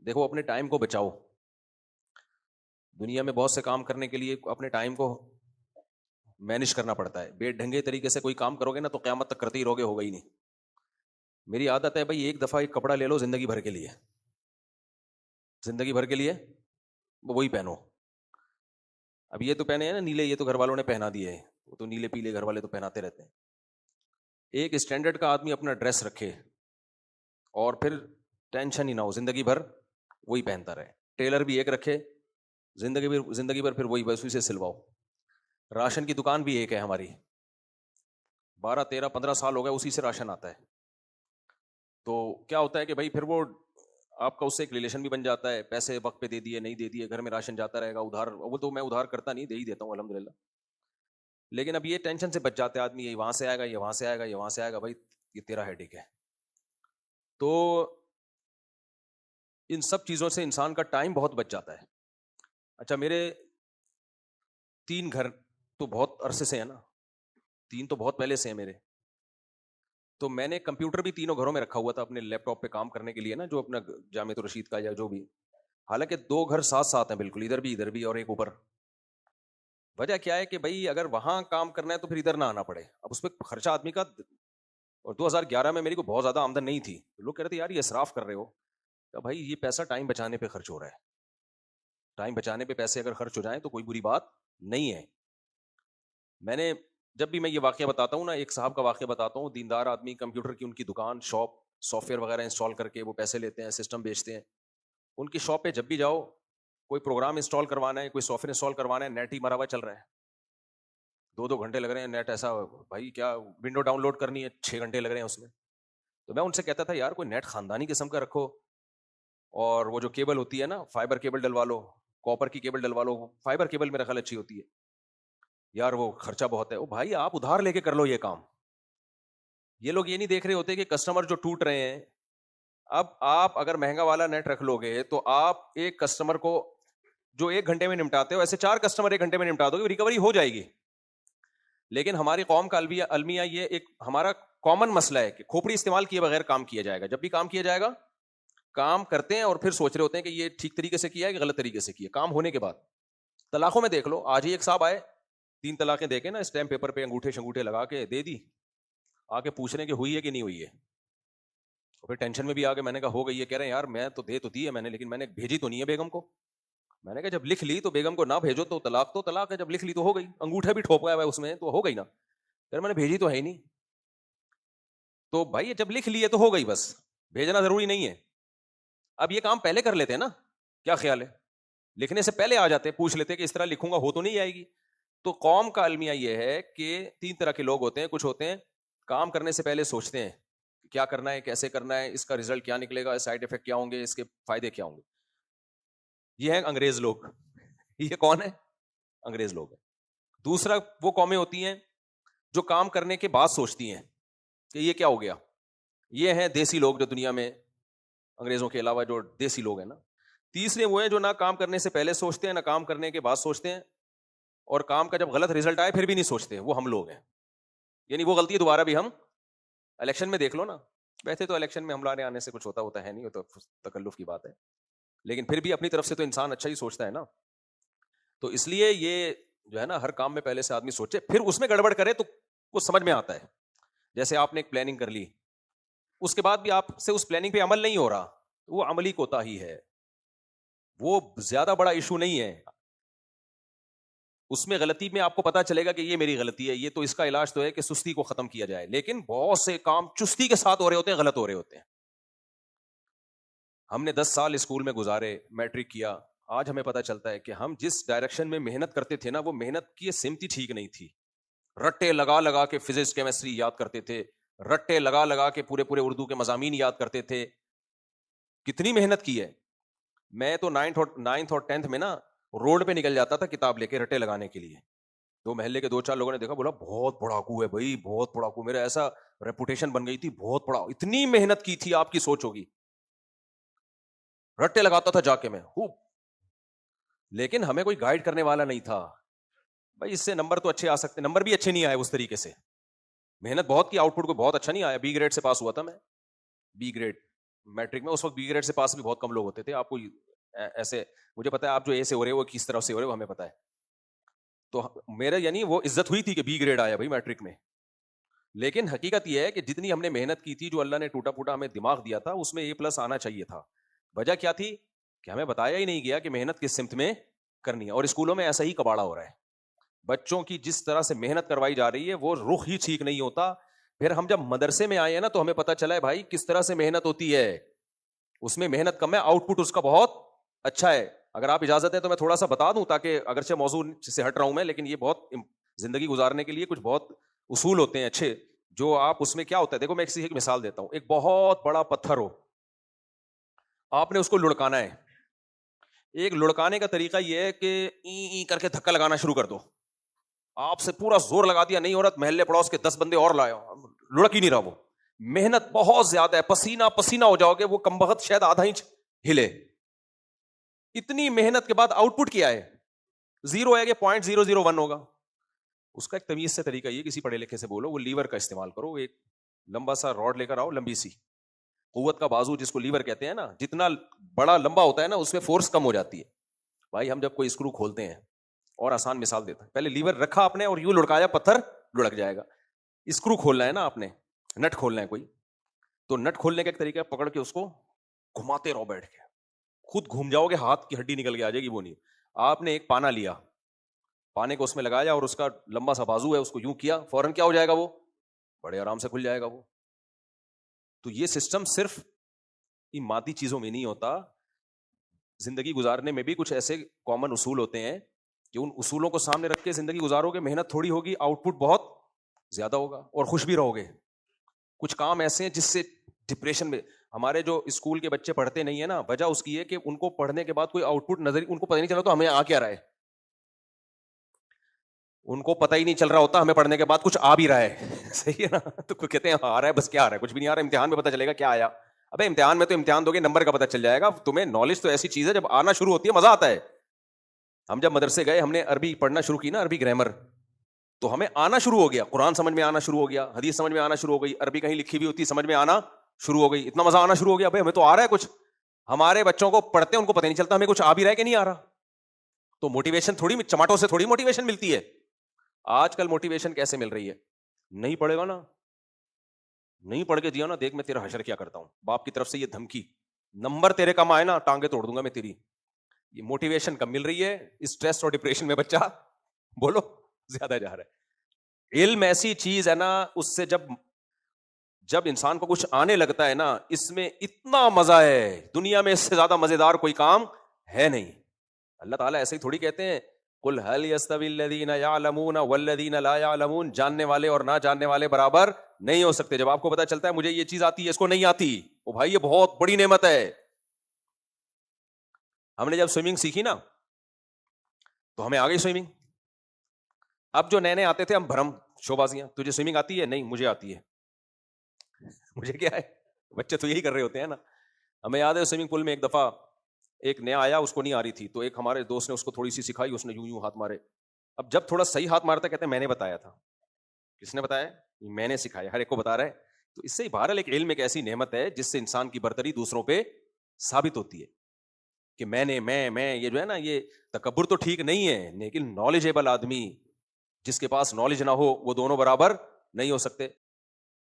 دیکھو اپنے ٹائم کو بچاؤ. دنیا میں بہت سے کام کرنے کے لیے اپنے ٹائم کو مینج کرنا پڑتا ہے. بے ڈھنگے طریقے سے کوئی کام کرو گے نا تو قیامت تک کرتے ہی رہو گے, ہوگا ہی نہیں. میری عادت ہے بھائی ایک دفعہ ایک کپڑا لے لو زندگی بھر کے لیے, زندگی بھر کے لیے وہی پہنو. اب یہ تو پہنے ہیں نا نیلے, یہ تو گھر والوں نے پہنا دیے ہیں, وہ تو نیلے پیلے گھر والے تو پہناتے رہتے ہیں. ایک اسٹینڈرڈ کا آدمی اپنا ڈریس رکھے اور پھر ٹینشن ہی نہ ہو, زندگی بھر وہی پہنتا رہے. ٹیلر بھی ایک رکھے, زندگی بھر پھر وہی بس اسی سے سلواؤ. راشن کی دکان بھی ایک ہے ہماری, 12 13 15 سال ہو گئے اسی سے راشن آتا ہے. تو کیا ہوتا ہے کہ بھائی پھر وہ آپ کا اس سے ایک ریلیشن بھی بن جاتا ہے. پیسے وقت پہ دے دیے, نہیں دے دیے, گھر میں راشن جاتا رہے گا. ادھار, وہ تو میں ادھار کرتا نہیں, دے ہی دیتا ہوں الحمدللہ. لیکن اب یہ ٹینشن سے بچ جاتے آدمی, یہ وہاں سے آئے گا, یہ وہاں سے آئے گا, یہ وہاں سے آئے گا. بھائی یہ تیرا ہیڈیک ہے. تو ان سب چیزوں سے انسان کا ٹائم بہت بچ جاتا ہے. اچھا میرے 3 گھر تو بہت عرصے سے ہیں نا, 3 تو بہت پہلے سے ہیں میرے. تو میں نے کمپیوٹر بھی تینوں گھروں میں رکھا ہوا تھا اپنے لیپ ٹاپ پہ کام کرنے کے لیے نا, جو اپنا جامعۃ الرشید کا یا جو بھی. حالانکہ 2 گھر ساتھ ہیں بالکل, ادھر بھی اور ایک اوپر. وجہ کیا ہے کہ بھائی اگر وہاں کام کرنا ہے تو پھر ادھر نہ آنا پڑے. اب اس پہ خرچہ آدمی کا, اور 2011 میں میری کو بہت زیادہ آمدن نہیں تھی. لوگ کہہ رہے تھے یار یہ اسراف کر رہے ہو. کہ بھائی یہ پیسہ ٹائم بچانے پہ خرچ ہو رہا ہے. ٹائم بچانے پہ پیسے اگر خرچ ہو جائیں تو کوئی بری بات نہیں ہے. میں نے جب بھی میں یہ واقعہ بتاتا ہوں نا, ایک صاحب کا واقعہ بتاتا ہوں, دیندار آدمی, کمپیوٹر کی ان کی دکان, شاپ, سافٹ ویئر وغیرہ انسٹال کر کے وہ پیسے لیتے ہیں, سسٹم بیچتے ہیں. ان کی شاپ پہ جب بھی جاؤ, کوئی پروگرام انسٹال کروانا ہے, کوئی سافٹ ویئر انسٹال کروانا ہے, نیٹ ہی مرا ہوا چل رہا ہے. 2 گھنٹے لگ رہے ہیں نیٹ. ایسا بھائی کیا ونڈو ڈاؤن لوڈ کرنی ہے, 6 گھنٹے لگ رہے ہیں اس میں. تو میں ان سے کہتا تھا یار کوئی نیٹ خاندانی قسم کا رکھو, اور وہ جو کیبل ہوتی ہے نا, فائبر کیبل ڈلوا لو, کاپر کی کیبل ڈلوا لو. فائبر کیبل میرا خیال اچھی ہوتی ہے یار, وہ خرچہ بہت ہے. بھائی آپ ادھار لے کے کر لو یہ کام. یہ لوگ یہ نہیں دیکھ رہے ہوتے کہ کسٹمر جو ٹوٹ رہے ہیں. اب آپ اگر مہنگا والا نیٹ رکھ لو گے تو آپ ایک کسٹمر کو جو 1 گھنٹے میں نمٹاتے ہو, ایسے 4 کسٹمر 1 گھنٹے میں نمٹا دو گے, ریکوری ہو جائے گی. لیکن ہماری قوم کا المیہ یہ ایک ہمارا کامن مسئلہ ہے کہ کھوپڑی استعمال کیے بغیر کام کیا جائے گا. جب بھی کام کیا جائے گا, کام کرتے ہیں اور پھر سوچ رہے ہوتے ہیں کہ یہ ٹھیک طریقے سے کیا ہے کہ غلط طریقے سے کیا. کام ہونے کے بعد طلاقوں میں دیکھ لو, آج ہی ایک صاحب آئے, 3 طلاقیں دے کے نا اسٹیمپ پیپر پہ انگوٹھے شنگوٹھے لگا کے دے دی. آ کے پوچھ رہے ہیں کہ ہوئی ہے کہ نہیں ہوئی ہے. اور پھر ٹینشن میں بھی آ کے میں نے کہا ہو گئی ہے. کہہ رہے ہیں یار میں تو دے تو دی ہے میں نے, لیکن میں نے بھیجی تو نہیں ہے بیگم کو. میں نے کہا جب لکھ لی تو بیگم کو نہ بھیجو تو طلاق ہے, جب لکھ لی تو ہو گئی. انگوٹھا بھی ٹھوپ گیا ہے اس میں تو ہو گئی نا. پھر میں نے بھیجی تو ہے ہی نہیں. تو بھائی جب لکھ لی ہے تو ہو گئی, بس بھیجنا ضروری نہیں ہے. اب یہ کام پہلے کر لیتے ہیں نا, کیا خیال ہے, لکھنے سے پہلے آ جاتے, پوچھ لیتے کہ اس طرح لکھوں گا ہو تو نہیں آئے گی. تو قوم کا المیہ یہ ہے کہ 3 طرح کے لوگ ہوتے ہیں. کچھ ہوتے ہیں کام کرنے سے پہلے سوچتے ہیں کیا کرنا ہے, کیسے کرنا ہے, اس کا رزلٹ کیا نکلے گا, سائڈ افیکٹ کیا ہوں گے, اس کے فائدے کیا ہوں گے. یہ ہیں انگریز لوگ. یہ کون ہے؟ انگریز لوگ ہیں. دوسرا وہ قومیں ہوتی ہیں جو کام کرنے کے بعد سوچتی ہیں کہ یہ کیا ہو گیا. یہ ہیں دیسی لوگ جو دنیا میں انگریزوں کے علاوہ جو دیسی لوگ ہیں نا. تیسرے وہ ہیں جو نہ کام کرنے سے پہلے سوچتے ہیں نہ کام کرنے کے بعد سوچتے ہیں, اور کام کا جب غلط رزلٹ آئے پھر بھی نہیں سوچتے. وہ ہم لوگ ہیں. یعنی وہ غلطی دوبارہ بھی ہم الیکشن میں دیکھ لو نا. ویسے تو الیکشن میں حملہ آنے سے کچھ ہوتا ہے نہیں, وہ تو تکلف کی بات ہے, لیکن پھر بھی اپنی طرف سے تو انسان اچھا ہی سوچتا ہے نا. تو اس لیے یہ جو ہے نا ہر کام میں پہلے سے آدمی سوچے, پھر اس میں گڑبڑ کرے تو وہ سمجھ میں آتا ہے. جیسے آپ نے ایک پلاننگ کر لی, اس کے بعد بھی آپ سے اس پلاننگ پہ عمل نہیں ہو رہا, وہ عملی کوتاہی ہے. وہ زیادہ بڑا ایشو نہیں ہے. اس میں غلطی میں آپ کو پتا چلے گا کہ یہ میری غلطی ہے, یہ تو اس کا علاج تو ہے کہ سستی کو ختم کیا جائے. لیکن بہت سے کام چستی کے ساتھ ہو رہے ہوتے ہیں, غلط ہو رہے ہوتے ہیں. ہم نے 10 سال اسکول میں گزارے, میٹرک کیا, آج ہمیں پتا چلتا ہے کہ ہم جس ڈائریکشن میں محنت کرتے تھے نا, وہ محنت کی سمت ہی ٹھیک نہیں تھی. رٹے لگا لگا کے فزکس کیمسٹری یاد کرتے تھے, رٹے لگا لگا کے پورے اردو کے مضامین یاد کرتے تھے. کتنی محنت کی ہے. میں تو 9th اور 10th میں نا روڈ پہ نکل جاتا تھا کتاب لے کے رٹے لگانے کے لیے. 2 محلے کے 2-4 لوگوں نے دیکھا, بولا بہت پڑھاکو ہے بھائی, بہت پڑھاکو. میرا ایسا ریپوٹیشن بن گئی تھی, بہت پڑھا. اتنی محنت کی تھی, آپ کی سوچ ہوگی. رٹے لگاتا تھا جا کے میں خوب, لیکن ہمیں کوئی گائیڈ کرنے والا نہیں تھا. بھائی اس سے نمبر تو اچھے آ سکتے, نمبر بھی اچھے نہیں آئے اس طریقے سے. محنت بہت کی, آؤٹ پٹ کو بہت اچھا نہیں آیا. B گریڈ سے پاس ہوا تھا میں, B گریڈ. میٹرک میں اس وقت بی گریڈ سے پاس بھی بہت کم لوگ ہوتے تھے. آپ کو ایسے, مجھے پتا ہے آپ جو اے سے ہو رہے ہو کس طرح سے ہو رہے ہو ہمیں پتا ہے. تو میرا یعنی وہ عزت ہوئی تھی کہ بی گریڈ آیا بھائی میٹرک میں. لیکن حقیقت یہ ہے کہ جتنی ہم نے محنت کی تھی, جو اللہ نے ٹوٹا پھوٹا ہمیں دماغ دیا تھا, اس میں اے پلس آنا چاہیے تھا. وجہ کیا تھی کہ ہمیں بتایا ہی نہیں گیا کہ محنت کس سمت میں کرنی ہے. اور اسکولوں میں ایسا ہی کباڑا ہو رہا ہے. بچوں کی جس طرح سے محنت کروائی جا رہی ہے وہ رخ ہی ٹھیک نہیں ہوتا. پھر ہم جب مدرسے میں آئے ہیں نا تو ہمیں پتا چلا ہے بھائی کس طرح سے محنت ہوتی ہے. اس میں محنت کم ہے, آؤٹ پٹ اس کا بہت اچھا ہے. اگر آپ اجازت ہے تو میں تھوڑا سا بتا دوں, تاکہ اگرچہ موضوع سے ہٹ رہا ہوں میں, لیکن یہ بہت زندگی گزارنے کے لیے کچھ بہت اصول ہوتے ہیں اچھے, جو آپ اس میں کیا ہوتا ہے. دیکھو میں ایک مثال دیتا ہوں. ایک بہت بڑا پتھر ہو, آپ نے اس کو لڑکانا ہے. ایک لڑکانے کا طریقہ یہ ہے کہ ای کر کے دھکا لگانا شروع کر دو. آپ سے پورا زور لگا دیا, نہیں ہو رہا, محلے پڑوس کے 10 بندے اور لائے, لڑک ہی نہیں رہا. وہ محنت بہت زیادہ ہے, پسینہ پسینہ ہو جاؤ گے, وہ کم بخت شاید آدھا انچ ہلے. اتنی محنت کے بعد آؤٹ پٹ کیا ہے, 0 ہے کہ 0.001 ہوگا. اس کا ایک تمیز سے طریقہ یہ, کسی پڑھے لکھے سے بولو وہ لیور کا استعمال کرو. ایک لمبا سا راڈ لے کر آؤ, لمبی سی قوت کا بازو جس کو لیور کہتے ہیں نا, جتنا بڑا لمبا ہوتا ہے نا اس میں فورس کم ہو جاتی ہے. بھائی ہم جب کوئی اسکرو کھولتے ہیں, اور آسان مثال دیتا ہے, پہلے لیور رکھا آپ نے اور یوں لڑکایا, پتھر لڑک جائے گا. اسکرو کھولنا ہے نا آپ نے, نٹ کھولنا ہے کوئی, تو نٹ کھولنے کا ایک طریقہ ہے پکڑ کے اس کو گھماتے رہو بیٹھ کے, خود گھوم جاؤ گے, ہاتھ کی ہڈی نکل کے آ جائے گی. وہ نہیں, آپ نے ایک پانا لیا, پانے کو اس میں لگایا اور اس کا لمبا سا بازو ہے اس کو یوں کیا, فوراً کیا ہو جائے گا, وہ بڑے آرام سے کھل جائے گا وہ. تو یہ سسٹم صرف ان مادی چیزوں میں نہیں ہوتا, زندگی گزارنے میں بھی کچھ ایسے کامن اصول ہوتے ہیں کہ ان اصولوں کو سامنے رکھ کے زندگی گزارو گے, محنت تھوڑی ہوگی, آؤٹ پٹ بہت زیادہ ہوگا, اور خوش بھی رہو گے. کچھ کام ایسے ہیں جس سے ڈپریشن میں, ہمارے جو اسکول کے بچے پڑھتے نہیں ہیں نا, وجہ اس کی ہے کہ ان کو پڑھنے کے بعد کوئی آؤٹ پٹ نظر, ان کو پتہ نہیں چلا تو ہمیں آ کیا رہا ہے. ان کو پتہ ہی نہیں چل رہا ہوتا ہمیں پڑھنے کے بعد کچھ آ بھی رہا ہے. صحیح ہے نا, تو کہتے ہیں آ رہا ہے, بس کیا آ رہا ہے, کچھ بھی نہیں آ رہا, امتحان میں پتہ چلے گا کیا آیا. ابے امتحان میں تو امتحان دو گے, نمبر کا پتہ چل جائے گا تمہیں. نالج تو ایسی چیز ہے جب آنا شروع ہوتی ہے مزہ آتا ہے. ہم جب مدرسے گئے, ہم نے عربی پڑھنا شروع کی نا, عربی گرامر, تو ہمیں آنا شروع ہو گیا, قرآن سمجھ میں آنا شروع ہو گیا, حدیث سمجھ میں آنا شروع ہو گئی, عربی کہیں لکھی بھی ہوتی سمجھ میں آنا شروع ہو گئی, اتنا مزہ آنا شروع ہو گیا. بھائی ہمیں تو آ رہا ہے کچھ. ہمارے بچوں کو پڑھتے ہیں ان کو پتہ نہیں چلتا ہمیں کچھ آ بھی رہا ہے کہ نہیں آ رہا. تو موٹیویشن تھوڑی, چماٹوں سے تھوڑی موٹیویشن ملتی ہے. آج کل موٹیویشن کیسے مل رہی ہے, نہیں پڑھے گا نا, نہیں پڑھ کے دیا نا, دیکھ میں تیرا حشر کیا کرتا ہوں. باپ کی طرف سے یہ دھمکی, نمبر تیرے کم آئے نا ٹانگیں توڑ دوں گا میں تیری. یہ موٹیویشن کم مل رہی ہے, اسٹریس اور ڈپریشن میں بچہ بولو زیادہ جا رہا ہے. علم ایسی چیز ہے نا, اس سے جب انسان کو کچھ آنے لگتا ہے نا, اس میں اتنا مزہ ہے, دنیا میں اس سے زیادہ مزیدار کوئی کام ہے نہیں. اللہ تعالیٰ ایسے ہی تھوڑی کہتے ہیں قل هل يستوي الذين يعلمون والذين لا يعلمون, جاننے والے اور نہ جاننے والے برابر نہیں ہو سکتے. جب آپ کو پتا چلتا ہے مجھے یہ چیز آتی ہے, اس کو نہیں آتی, او بھائی یہ بہت بڑی نعمت ہے. ہم نے جب سوئمنگ سیکھی نا تو ہمیں آ گئی سوئمنگ. اب جو نئے نئے آتے تھے ہم بھرم شوبازیاں, تجھے سوئمنگ آتی ہے, نہیں مجھے آتی ہے. مجھے کیا ہے, بچے تو یہی کر رہے ہوتے ہیں نا. ہمیں یاد ہے سوئمنگ پول میں ایک دفعہ ایک نیا آیا, اس کو نہیں آ رہی تھی, تو ایک ہمارے دوست نے اس کو تھوڑی سی سکھائی, اس نے یوں یوں ہاتھ مارے. اب جب تھوڑا صحیح ہاتھ مارتا کہتے ہیں میں نے بتایا تھا. کس نے بتایا؟ میں نے سکھایا, ہر ایک کو بتا رہا ہے. تو اس سے بہرحال ایک علم ایک ایسی نعمت ہے جس سے انسان کی برتری دوسروں پہ ثابت ہوتی ہے کہ میں یہ جو ہے نا, یہ تکبر تو ٹھیک نہیں ہے, لیکن نالجیبل آدمی جس کے پاس نالج نہ ہو وہ دونوں برابر نہیں ہو سکتے.